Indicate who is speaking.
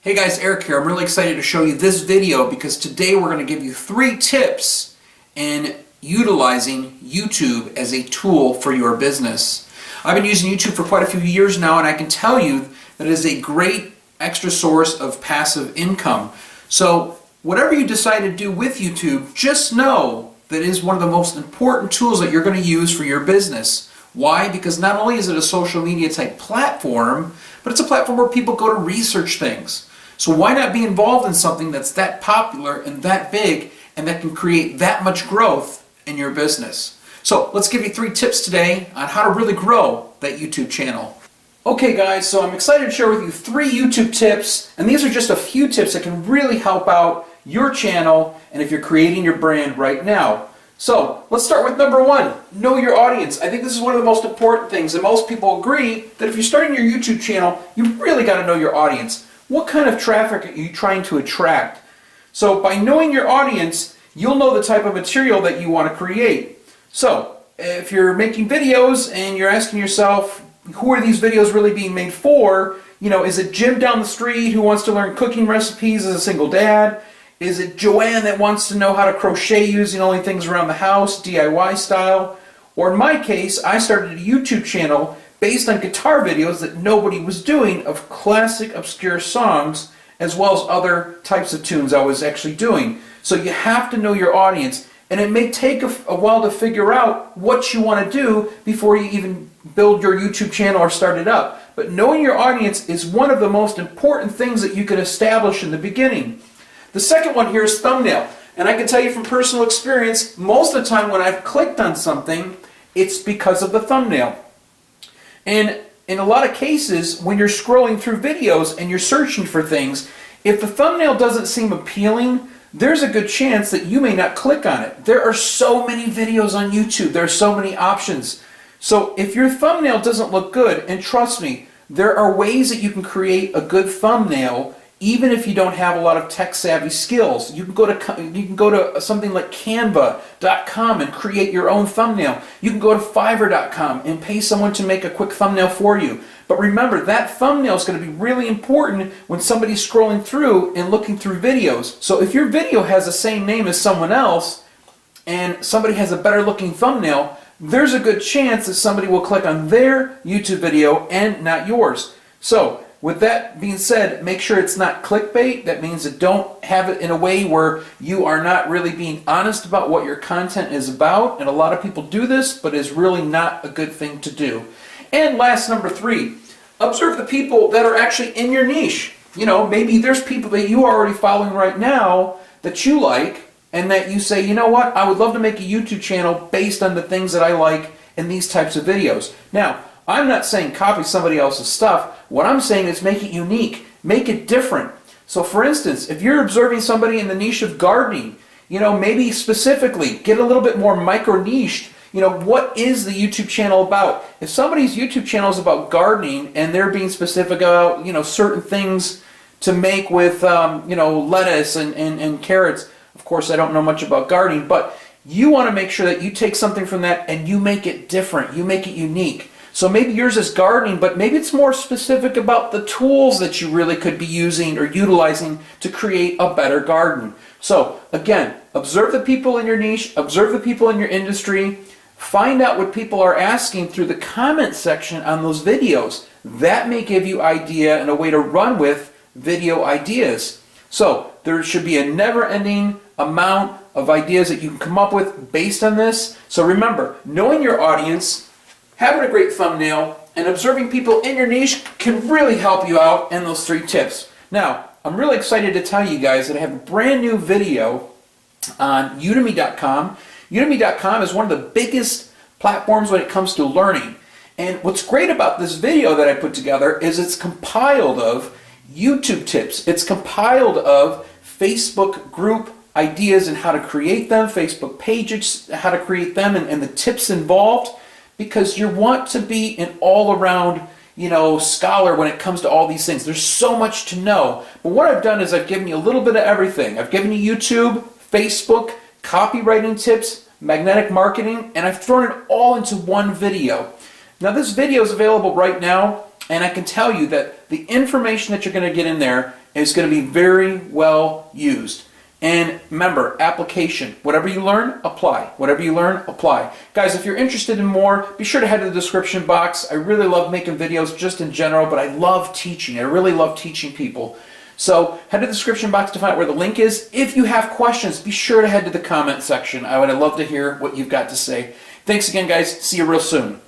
Speaker 1: Hey guys, Eric here. I'm really excited to show you this video because today we're going to give you 3 tips in utilizing YouTube as a tool for your business. I've been using YouTube for quite a few years now, and I can tell you that it is a great extra source of passive income. So whatever you decide to do with YouTube, just know that it is one of the most important tools that you're going to use for your business. Why? Because not only is it a social media type platform, but it's a platform where people go to research things. So why not be involved in something that's that popular and that big and that can create that much growth in your business? So let's give you 3 tips today on how to really grow that YouTube channel. Okay guys, so I'm excited to share with you 3 YouTube tips, and these are just a few tips that can really help out your channel and if you're creating your brand right now. So let's start with number 1, know your audience. I think this is one of the most important things, and most people agree that if you're starting your YouTube channel, you really got to know your audience. What kind of traffic are you trying to attract? So by knowing your audience, you'll know the type of material that you want to create. So if you're making videos and you're asking yourself, who are these videos really being made for? You know, is it Jim down the street who wants to learn cooking recipes as a single dad? Is it Joanne that wants to know how to crochet using only things around the house, DIY style? Or in my case, I started a YouTube channel based on guitar videos that nobody was doing of classic obscure songs, as well as other types of tunes I was actually doing. So you have to know your audience, and it may take a while to figure out what you want to do before you even build your YouTube channel or start it up. But knowing your audience is one of the most important things that you can establish in the beginning. The second one here is thumbnail. And I can tell you from personal experience, most of the time when I've clicked on something, it's because of the thumbnail. And in a lot of cases, when you're scrolling through videos and you're searching for things, if the thumbnail doesn't seem appealing, there's a good chance that you may not click on it. There are so many videos on YouTube. There are so many options. So if your thumbnail doesn't look good, and trust me, there are ways that you can create a good thumbnail even if you don't have a lot of tech-savvy skills. You can go to something like Canva.com and create your own thumbnail. You can go to Fiverr.com and pay someone to make a quick thumbnail for you. But remember, that thumbnail is going to be really important when somebody's scrolling through and looking through videos. So if your video has the same name as someone else and somebody has a better looking thumbnail, there's a good chance that somebody will click on their YouTube video and not yours. So with that being said, make sure it's not clickbait. That means that don't have it in a way where you are not really being honest about what your content is about. And a lot of people do this, but it's really not a good thing to do. And last, number 3, observe the people that are actually in your niche. You know, maybe there's people that you are already following right now that you like, and that you say, you know what, I would love to make a YouTube channel based on the things that I like in these types of videos. Now, I'm not saying copy somebody else's stuff. What I'm saying is make it unique, make it different. So for instance, if you're observing somebody in the niche of gardening, you know, maybe specifically get a little bit more micro-niched. You know, what is the YouTube channel about? If somebody's YouTube channel is about gardening and they're being specific about, you know, certain things to make with, you know, lettuce and carrots. Of course, I don't know much about gardening, but you want to make sure that you take something from that and you make it different. You make it unique. So maybe yours is gardening, but maybe it's more specific about the tools that you really could be using or utilizing to create a better garden. So again, observe the people in your niche, observe the people in your industry, find out what people are asking through the comment section on those videos. That may give you idea and a way to run with video ideas. So there should be a never-ending amount of ideas that you can come up with based on this. So remember, knowing your audience, having a great thumbnail, and observing people in your niche can really help you out in those 3 tips. Now, I'm really excited to tell you guys that I have a brand new video on Udemy.com. Udemy.com is one of the biggest platforms when it comes to learning. And what's great about this video that I put together is it's compiled of YouTube tips. It's compiled of Facebook group ideas and how to create them, Facebook pages, how to create them, and the tips involved. Because you want to be an all-around, you know, scholar when it comes to all these things. There's so much to know. But what I've done is I've given you a little bit of everything. I've given you YouTube, Facebook, copywriting tips, magnetic marketing, and I've thrown it all into one video. Now this video is available right now, and I can tell you that the information that you're going to get in there is going to be very well used. And remember, application. Whatever you learn, apply. Whatever you learn, apply. Guys, if you're interested in more, be sure to head to the description box. I really love making videos just in general, but I love teaching. I really love teaching people. So head to the description box to find out where the link is. If you have questions, be sure to head to the comment section. I would love to hear what you've got to say. Thanks again, guys. See you real soon.